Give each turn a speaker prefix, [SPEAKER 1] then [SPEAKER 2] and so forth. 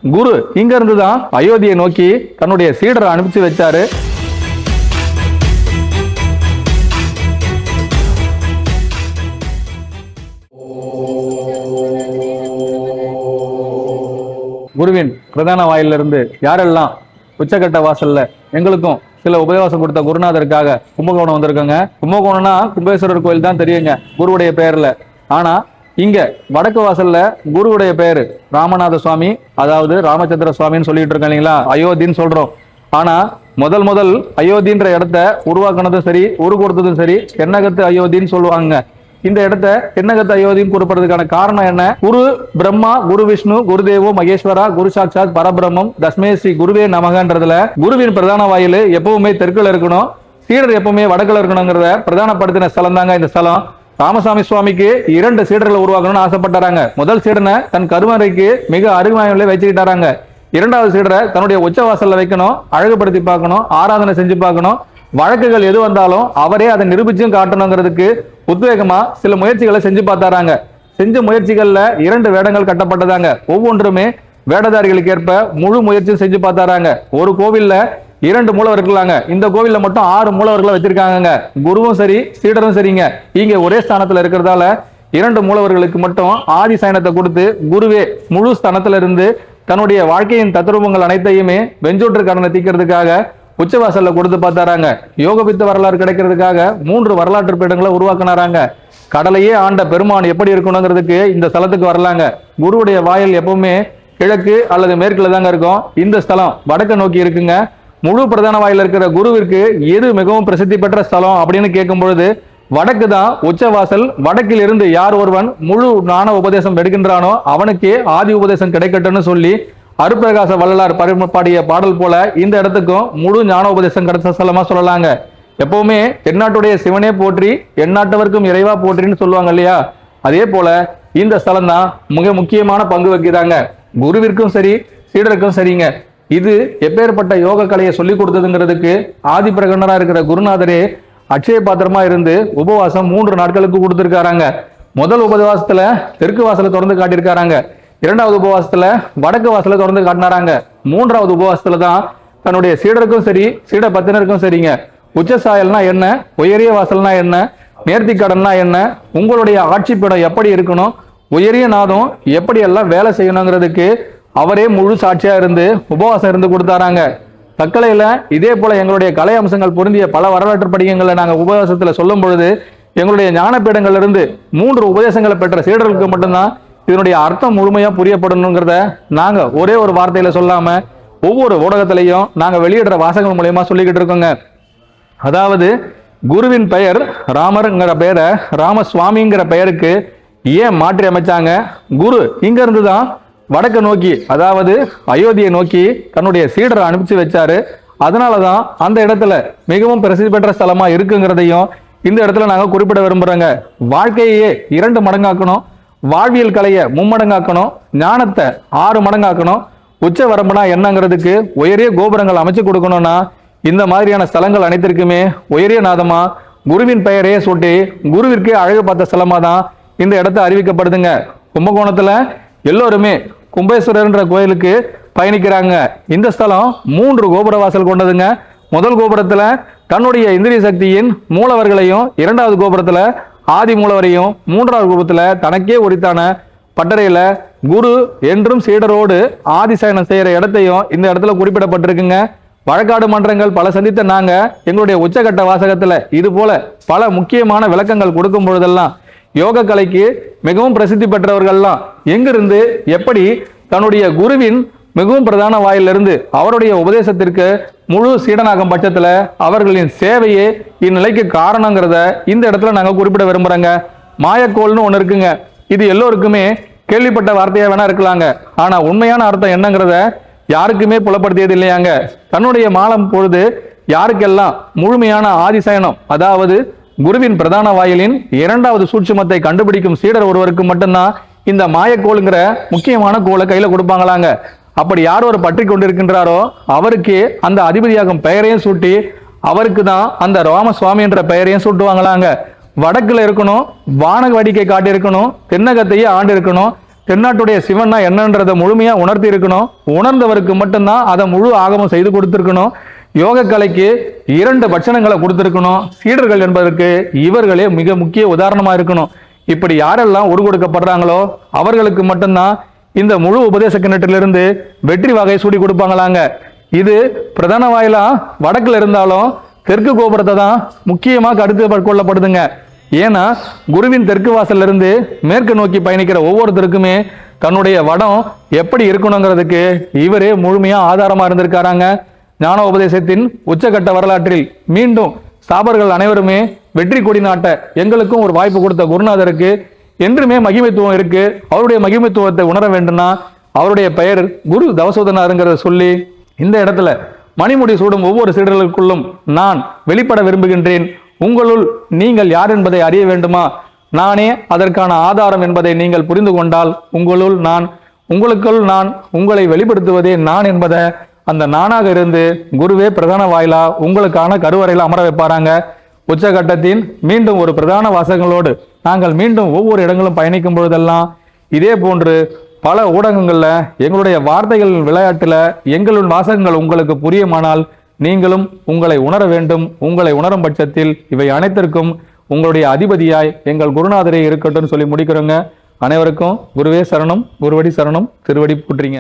[SPEAKER 1] குரு இங்க இருந்து தான் அயோத்தியை நோக்கி தன்னுடைய சீடரை அனுப்பிச்சு வச்சாரு. குருவின் பிரதான வாயிலிருந்து யாரெல்லாம் உச்சக்கட்ட வாசல்ல எங்களுக்கும் சில உபதேசம் கொடுத்த குருநாதருக்காக கும்பகோணம் வந்திருக்காங்க. கும்பகோணம்னா கும்பேஸ்வரர் கோயில் தான் தெரியுங்க குருவுடைய பெயர்ல. ஆனா இங்க வடக்கு வாசல்ல குருவுடைய பெயரு ராமநாத சுவாமி, அதாவது ராமச்சந்திர சுவாமின்னு சொல்லிட்டு இருக்கோம் இல்லைங்களா, அயோத்தின்னு சொல்றோம். ஆனா முதல் அயோத்தின்ற இடத்த உருவாக்குனதும் சரி, உரு கொடுத்ததும் சரி, தென்னகத்து அயோத்தின்னு சொல்லுவாங்க. இந்த இடத்த தென்னகத்து அயோத்தின்னு குறிப்பிடுறதுக்கான காரணம் என்ன? குரு பிரம்மா, குரு விஷ்ணு, குருதேவோ மகேஸ்வரா, குரு சாட்சாத் பரபிரம்மம், தஸ்மே ஸ்ரீ குருவே நமகன்றதுல குருவின் பிரதான வாயில் எப்பவுமே தெற்குல இருக்கணும், சீடர் எப்பவுமே வடக்குல இருக்கணுங்கிறத பிரதானப்படுத்தின ஸ்தலம் தாங்க இந்த ஸ்தலம். ராமசாமி சுவாமிக்கு 2 சீடர்களை உருவாக்கணும்னு ஆசைப்பட்டாராங்க. முதல் சீடனை தன் கருவறைக்கு மிக அருகாமையில வச்சுக்கிட்டாராங்க. 2வது சீடரை தன்னுடைய உச்சவாசல்ல வைக்கணும், அழகுபடுத்தி பார்க்கணும், ஆராதனை செஞ்சு பார்க்கணும், வழக்குகள் எது வந்தாலும் அவரே அதை நிரூபிச்சும் காட்டணுங்கிறதுக்கு உத்வேகமா சில முயற்சிகளை செஞ்சு பார்த்தாராங்க. செஞ்ச முயற்சிகள்ல 2 வேடங்கள் கட்டப்பட்டதாங்க. ஒவ்வொன்றுமே வேடதாரிகளுக்கு ஏற்ப முழு முயற்சியும் செஞ்சு பார்த்தாராங்க. ஒரு கோவில்ல 2 மூலவர் இருக்கலாங்க, இந்த கோவில்ல மட்டும் 6 மூலவர்களை வச்சிருக்காங்க. குருவும் சரி சீடரும் சரிங்க இங்க ஒரே ஸ்தானத்துல இருக்கிறதால 2 மூலவர்களுக்கு மட்டும் ஆதி சயனத்தை கொடுத்து குருவே முழு ஸ்தானத்துல இருந்து தன்னுடைய வாழ்க்கையின் தத்துவங்கள் அனைத்தையுமே வெஞ்சோற்று கடனை தீக்கிறதுக்காக உச்சவாசல்ல கொடுத்து பார்த்தாராங்க. யோகபித்த வரலாறு கிடைக்கிறதுக்காக 3 வரலாற்று பீடங்களை உருவாக்கினாராங்க. கடலையே ஆண்ட பெருமான் எப்படி இருக்கணுங்கிறதுக்கு இந்த ஸ்தலத்துக்கு வரலாங்க. குருவுடைய வாயில் எப்பவுமே கிழக்கு அல்லது மேற்குல தாங்க இருக்கும். இந்த ஸ்தலம் வடக்கு நோக்கி இருக்குங்க. முழு பிரதான வாயில் இருக்கிற குருவிற்கு எது மிகவும் பிரசித்தி பெற்ற ஸ்தலம் அப்படின்னு கேட்கும் பொழுது வடக்கு தான் உச்சவாசல். வடக்கில் இருந்து யார் ஒருவன் முழு ஞான உபதேசம் எடுக்கின்றானோ அவனுக்கே ஆதி உபதேசம் கிடைக்கட்டும்னு சொல்லி அருப்பிரகாச வள்ளலார் பாடிய பாடல் போல இந்த இடத்துக்கும் முழு ஞான உபதேசம் கிடைச்ச ஸ்தலமா சொல்லலாங்க. எப்பவுமே தென்னாட்டுடைய சிவனே போற்றி எந்நாட்டவர்க்கும் இறைவா போற்றின்னு சொல்லுவாங்க இல்லையா, அதே போல இந்த ஸ்தலம் தான் மிக முக்கியமான பங்கு வகிதாங்க. குருவிற்கும் சரி சீடருக்கும் சரிங்க. இது எப்பேற்பட்ட யோக கலையை சொல்லி கொடுத்ததுங்கிறதுக்கு ஆதி பிரகடனரா இருக்கிற குருநாதரே அட்சய பாத்திரமா இருந்து உபவாசம் 3 நாட்களுக்கு கொடுத்திருக்காராங்க. முதல் உபவாசத்துல தெற்கு வாசலை திறந்து காட்டியிருக்காராங்க. 2வது உபவாசத்துல வடக்கு வாசலை திறந்து காட்டினாராங்க. 3வது உபவாசத்துல தான் தன்னுடைய சீடருக்கும் சரி சீட பத்தினருக்கும் சரிங்க உச்ச சாயல்னா என்ன, உயரிய வாசல்னா என்ன, நேர்த்தி கடன்னா என்ன, உங்களுடைய ஆட்சி பீடம் எப்படி இருக்கணும், உயரிய நாதம் எப்படி எல்லாம் வேலை செய்யணுங்கிறதுக்கு அவரே முழு சாட்சியா இருந்து உபவாசம் இருந்து கொடுத்தாராங்க. தக்கலையில இதே போல எங்களுடைய கலை அம்சங்கள் பொருந்திய பல வரலாற்று படிகங்களை நாங்க உபவாசத்துல சொல்லும் பொழுது எங்களுடைய ஞானப்பீடங்கள்ல இருந்து 3 உபதேசங்களை பெற்ற சீடர்களுக்கு மட்டும்தான் இதனுடைய அர்த்தம் முழுமையா புரியப்படணுங்கிறத நாங்க ஒரே ஒரு வார்த்தையில சொல்லாம ஒவ்வொரு ஊடகத்திலையும் நாங்க வெளியிடுற வாசகங்கள் மூலயமா சொல்லிக்கிட்டு இருக்கோங்க. அதாவது குருவின் பெயர் ராமர்ங்கிற பெயரை ராமசுவாமிங்கிற பெயருக்கு ஏன் மாற்றி அமைச்சாங்க? குரு இங்க இருந்து தான் வடக்கு நோக்கி, அதாவது அயோத்தியை நோக்கி தன்னுடைய சீடரை அனுப்பிச்சு வச்சாரு. அதனாலதான் அந்த இடத்துல மிகவும் பிரசித்தி பெற்ற ஸ்தலமா இருக்குங்கிறதையும் இந்த இடத்துல நாங்க குறிப்பிட விரும்புறோங்க. வாழ்க்கையே 2 மடங்காக்கணும், வாழ்வியல் கலையை 3 மடங்காக்கணும், ஞானத்தை 6 மடங்காக்கணும், உச்ச வரம்புனா என்னங்கிறதுக்கு உயரிய கோபுரங்கள் அமைச்சு கொடுக்கணும்னா இந்த மாதிரியான ஸ்தலங்கள் அனைத்திற்குமே உயரிய நாதமா குருவின் பெயரையே சூட்டி குருவிற்கு அழகு பார்த்த ஸ்தலமா தான் இந்த இடத்த அறிவிக்கப்படுதுங்க. கும்பகோணத்துல எல்லோருமே கும்பேஸ்வரர்ன்ற கோயிலுக்கு பயணிக்கிறாங்க. இந்த ஸ்தலம் 3 கோபுர வாசல் கொண்டதுங்க. முதல் கோபுரத்துல தன்னுடைய இந்திரிய சக்தியின் மூலவர்களையும், 2வது கோபுரத்துல ஆதி மூலவரையும், 3வது கோபுரத்துல தனக்கே உரித்தான பட்டறையில குரு என்றும் சீடரோடு ஆதிசயனம் செய்யற இடத்தையும் இந்த இடத்துல குறிப்பிடப்பட்டிருக்குங்க. வழக்காடு மன்றங்கள் பல சந்தித்த நாங்க எங்களுடைய உச்சகட்ட வாசகத்துல இது போல பல முக்கியமான விளக்கங்கள் கொடுக்கும் பொழுதெல்லாம் யோக கலைக்கு மிகவும் பிரசித்தி பெற்றவர்கள்லாம் எங்கிருந்து எப்படி தன்னுடைய குருவின் மிகவும் பிரதான வாயிலிருந்து அவருடைய உபதேசத்திற்கு முழு சீடனாகும் பட்சத்துல அவர்களின் சேவையே இந்நிலைக்கு காரணங்கிறத இந்த இடத்துல நாங்க குறிப்பிட விரும்புறோங்க. மாயக்கோள்னு ஒண்ணு இருக்குங்க. இது எல்லோருக்குமே கேள்விப்பட்ட வார்த்தையா வேணா இருக்கலாங்க. ஆனா உண்மையான அர்த்தம் என்னங்கிறத யாருக்குமே புலப்படுத்தியது இல்லையாங்க. தன்னுடைய மாலம் பொழுது யாருக்கெல்லாம் முழுமையான ஆதிசயனம், அதாவது குருவின் பிரதான வாயிலின் 2வது சூட்சுமத்தை கண்டுபிடிக்கும் சீடர் ஒருவருக்கு மட்டும்தான் இந்த மாயக்கோளுங்கிற முக்கியமான கோலை கையில கொடுப்பாங்களாங்க. அப்படி யார் ஒரு பற்றி கொண்டிருக்கின்றாரோ அவருக்கு அந்த அதிபதியாகும் பெயரையும் சூட்டி அவருக்கு தான் அந்த ராமசுவாமி என்ற பெயரையும் சூட்டுவாங்களாங்க. வடக்குல இருக்கணும், வானக வடிக்கை காட்டி இருக்கணும், தென்னகத்தையே ஆண்டு இருக்கணும், தென்னாட்டுடைய சிவன்னா என்னன்றதை முழுமையா உணர்த்தி இருக்கணும். உணர்ந்தவருக்கு மட்டும்தான் அதை முழு ஆகமம் செய்து கொடுத்திருக்கணும். யோக கலைக்கு 2 பட்சணங்களை கொடுத்திருக்கணும். சீடர்கள் என்பதற்கு இவர்களே மிக முக்கிய உதாரணமா இருக்கணும். இப்படி யாரெல்லாம் ஒரு கொடுக்கப்படுறாங்களோ அவர்களுக்கு மட்டும்தான் இந்த முழு உபதேச கிணற்றிலிருந்து வெற்றி வகை சூடி கொடுப்பாங்களாங்க. இது பிரதான வாயிலா வடக்குல இருந்தாலும் தெற்கு கோபுரத்தை தான் முக்கியமாக கருத்து கொள்ளப்படுதுங்க. ஏன்னா குருவின் தெற்கு வாசல்ல இருந்து மேற்கு நோக்கி பயணிக்கிற ஒவ்வொருத்தருக்குமே தன்னுடைய வடம் எப்படி இருக்கணுங்கிறதுக்கு இவரே முழுமையா ஆதாரமா இருந்திருக்காராங்க. ஞான உபதேசத்தின் உச்சகட்ட வரலாற்றில் மீண்டும் ஸ்தாபர்கள் அனைவருமே வெற்றி கொடி நாட்ட எங்களுக்கும் ஒரு வாய்ப்பு கொடுத்த குருநாதருக்கு என்றுமே மகிமைத்துவம் இருக்கு. அவருடைய மகிமைத்துவத்தை உணர வேண்டும்னா அவருடைய பெயர் குரு தவசோதனாருங்கிறத சொல்லி இந்த இடத்துல மணிமுடி சூடும் ஒவ்வொரு சீடர்களுக்குள்ளும் நான் வெளிப்பட விரும்புகின்றேன். உங்களுள் நீங்கள் யார் என்பதை அறிய வேண்டுமா? நானே அதற்கான ஆதாரம் என்பதை நீங்கள் புரிந்து கொண்டால் உங்களுள் நான், உங்களுக்குள் நான், உங்களை வெளிப்படுத்துவதே நான் என்பதை அந்த நானாக இருந்து குருவே பிரதான வாயிலா உங்களுக்கான கருவறையில அமர வைப்பாராங்க. உச்சகட்டத்தின் மீண்டும் ஒரு பிரதான வாசகங்களோடு நாங்கள் மீண்டும் ஒவ்வொரு இடங்களும் பயணிக்கும் பொழுதெல்லாம் இதே போன்று பல ஊடகங்கள்ல எங்களுடைய வார்த்தைகள் விளையாட்டுல எங்களுடைய வாசகங்கள் உங்களுக்கு புரியுமானால் நீங்களும் உங்களை உணர வேண்டும். உங்களை உணரும் பட்சத்தில் இவை அனைத்திற்கும் உங்களுடைய அதிபதியாய் எங்கள் குருநாதரே இருக்கட்டும் சொல்லி முடிக்கிறோங்க. அனைவருக்கும் குருவே சரணம், குருவடி சரணம், திருவடி போற்றுங்க.